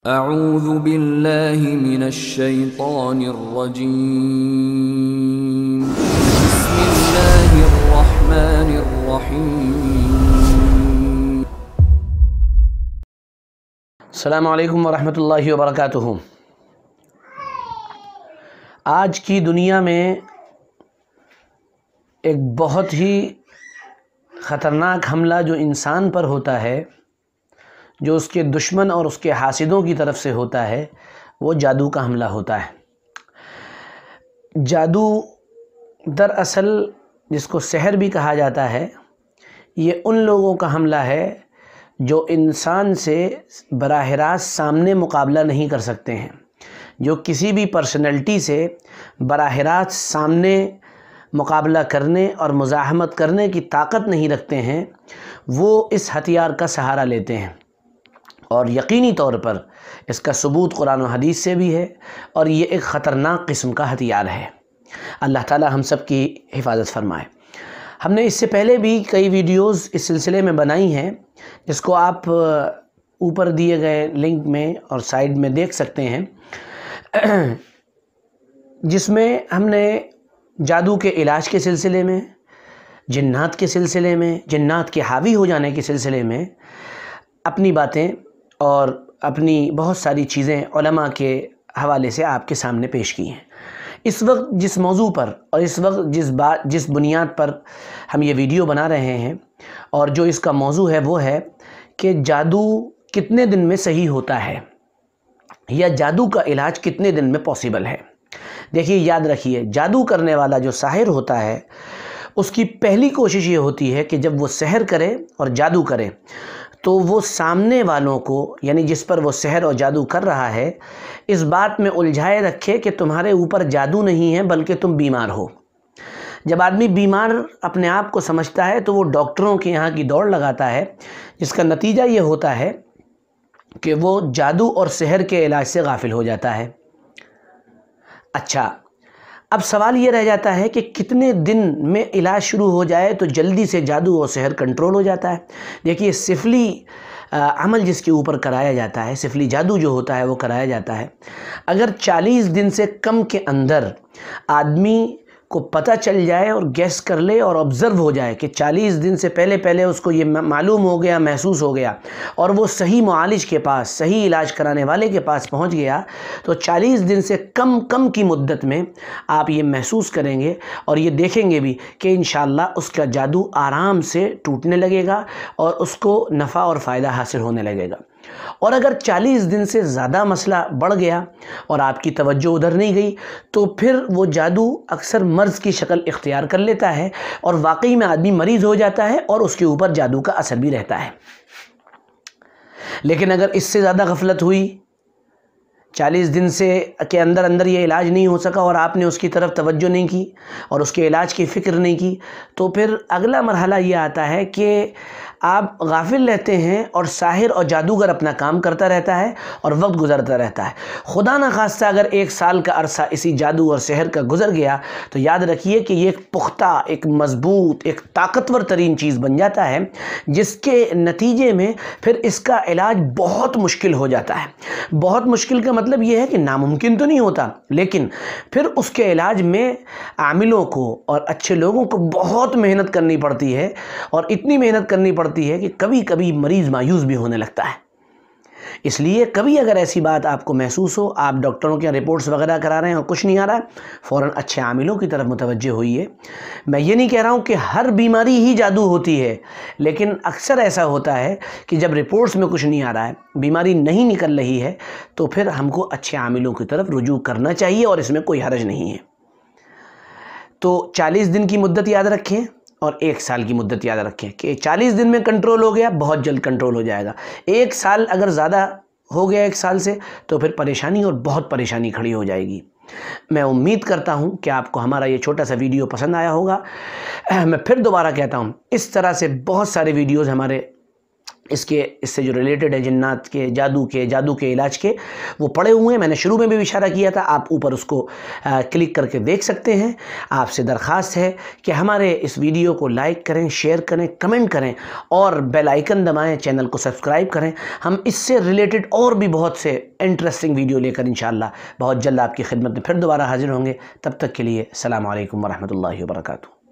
اعوذ باللہ من الشیطان الرجیم بسم اللہ الرحمن الرحیم۔ السلام علیکم ورحمۃ اللہ وبرکاتہ۔ آج کی دنیا میں ایک بہت ہی خطرناک حملہ جو انسان پر ہوتا ہے، جو اس کے دشمن اور اس کے حاسدوں کی طرف سے ہوتا ہے، وہ جادو کا حملہ ہوتا ہے۔ جادو دراصل جس کو سحر بھی کہا جاتا ہے، یہ ان لوگوں کا حملہ ہے جو انسان سے براہ راست سامنے مقابلہ نہیں کر سکتے ہیں، جو کسی بھی پرسنالٹی سے براہ راست سامنے مقابلہ کرنے اور مزاحمت کرنے کی طاقت نہیں رکھتے ہیں، وہ اس ہتھیار کا سہارا لیتے ہیں۔ اور یقینی طور پر اس کا ثبوت قرآن و حدیث سے بھی ہے، اور یہ ایک خطرناک قسم کا ہتھیار ہے۔ اللہ تعالی ہم سب کی حفاظت فرمائے۔ ہم نے اس سے پہلے بھی کئی ویڈیوز اس سلسلے میں بنائی ہیں، جس کو آپ اوپر دیے گئے لنک میں اور سائیڈ میں دیکھ سکتے ہیں، جس میں ہم نے جادو کے علاج کے سلسلے میں، جنات کے سلسلے میں، جنات کے حاوی ہو جانے کے سلسلے میں اپنی باتیں اور اپنی بہت ساری چیزیں علماء کے حوالے سے آپ کے سامنے پیش کی ہیں۔ اس وقت جس موضوع پر اور اس وقت جس بنیاد پر ہم یہ ویڈیو بنا رہے ہیں، اور جو اس کا موضوع ہے، وہ ہے کہ جادو کتنے دن میں صحیح ہوتا ہے، یا جادو کا علاج کتنے دن میں پاسبل ہے۔ دیکھیے، یاد رکھیے، جادو کرنے والا جو ساحر ہوتا ہے، اس کی پہلی کوشش یہ ہوتی ہے کہ جب وہ سحر کرے اور جادو کرے تو وہ سامنے والوں کو، یعنی جس پر وہ سحر اور جادو کر رہا ہے، اس بات میں الجھائے رکھے کہ تمہارے اوپر جادو نہیں ہے بلکہ تم بیمار ہو۔ جب آدمی بیمار اپنے آپ کو سمجھتا ہے تو وہ ڈاکٹروں کے یہاں کی دوڑ لگاتا ہے، جس کا نتیجہ یہ ہوتا ہے کہ وہ جادو اور سحر کے علاج سے غافل ہو جاتا ہے۔ اچھا، اب سوال یہ رہ جاتا ہے کہ کتنے دن میں علاج شروع ہو جائے تو جلدی سے جادو اور سحر کنٹرول ہو جاتا ہے۔ دیکھیے، سفلی عمل جس کے اوپر کرایا جاتا ہے، سفلی جادو جو ہوتا ہے وہ کرایا جاتا ہے، اگر 40 دن سے کم کے اندر آدمی کو پتہ چل جائے اور گیس کر لے اور آبزرو ہو جائے کہ 40 دن سے پہلے اس کو یہ معلوم ہو گیا، محسوس ہو گیا، اور وہ صحیح معالج کے پاس، صحیح علاج کرانے والے کے پاس پہنچ گیا، تو 40 دن سے کم کی مدت میں آپ یہ محسوس کریں گے اور یہ دیکھیں گے بھی کہ انشاءاللہ اس کا جادو آرام سے ٹوٹنے لگے گا اور اس کو نفع اور فائدہ حاصل ہونے لگے گا۔ اور اگر 40 دن سے زیادہ مسئلہ بڑھ گیا اور آپ کی توجہ ادھر نہیں گئی، تو پھر وہ جادو اکثر مرض کی شکل اختیار کر لیتا ہے اور واقعی میں آدمی مریض ہو جاتا ہے اور اس کے اوپر جادو کا اثر بھی رہتا ہے۔ لیکن اگر اس سے زیادہ غفلت ہوئی، 40 دن سے کے اندر یہ علاج نہیں ہو سکا اور آپ نے اس کی طرف توجہ نہیں کی اور اس کے علاج کی فکر نہیں کی، تو پھر اگلا مرحلہ یہ آتا ہے کہ آپ غافل رہتے ہیں اور ساحر اور جادوگر اپنا کام کرتا رہتا ہے اور وقت گزرتا رہتا ہے۔ خدا نخواستہ اگر 1 سال کا عرصہ اسی جادو اور سحر کا گزر گیا تو یاد رکھیے کہ یہ ایک پختہ، ایک مضبوط، ایک طاقتور ترین چیز بن جاتا ہے، جس کے نتیجے میں پھر اس کا علاج بہت مشکل ہو جاتا ہے۔ بہت مشکل کا مطلب یہ ہے کہ ناممکن تو نہیں ہوتا، لیکن پھر اس کے علاج میں عاملوں کو اور اچھے لوگوں کو بہت محنت کرنی پڑتی ہے، اور اتنی محنت کرنی پڑتی ہے کہ کبھی کبھی مریض مایوس بھی ہونے لگتا ہے۔ اس لیے کبھی اگر ایسی بات آپ کو محسوس ہو، آپ ڈاکٹروں کے رپورٹس وغیرہ کرا رہے ہیں اور کچھ نہیں آ رہا ہے، فوراً اچھے عاملوں کی طرف متوجہ ہوئیے۔ میں یہ نہیں کہہ رہا ہوں کہ ہر بیماری ہی جادو ہوتی ہے، لیکن اکثر ایسا ہوتا ہے کہ جب رپورٹس میں کچھ نہیں آ رہا ہے، بیماری نہیں نکل رہی ہے، تو پھر ہم کو اچھے عاملوں کی طرف رجوع کرنا چاہیے، اور اس میں کوئی حرج نہیں ہے۔ تو 40 دن کی مدت یاد رکھیں اور 1 سال کی مدت یاد رکھیں کہ 40 دن میں کنٹرول ہو گیا، بہت جلد کنٹرول ہو جائے گا۔ 1 سال اگر زیادہ ہو گیا 1 سال سے، تو پھر پریشانی اور بہت پریشانی کھڑی ہو جائے گی۔ میں امید کرتا ہوں کہ آپ کو ہمارا یہ چھوٹا سا ویڈیو پسند آیا ہوگا۔ میں پھر دوبارہ کہتا ہوں، اس طرح سے بہت سارے ویڈیوز ہمارے اس سے جو ریلیٹڈ ہے جنات کے، جادو کے علاج کے، وہ پڑے ہوئے ہیں. میں نے شروع میں بھی اشارہ کیا تھا، آپ اوپر اس کو کلک کر کے دیکھ سکتے ہیں. آپ سے درخواست ہے کہ ہمارے اس ویڈیو کو لائک کریں، شیئر کریں، کمنٹ کریں اور بیل آئیکن دبائیں، چینل کو سبسکرائب کریں. ہم اس سے ریلیٹڈ اور بھی بہت سے انٹرسٹنگ ویڈیو لے کر انشاءاللہ بہت جلد آپ کی خدمت میں پھر دوبارہ حاضر ہوں گے. تب تک کے لیے السلام علیکم ورحمۃ اللہ وبرکاتہ.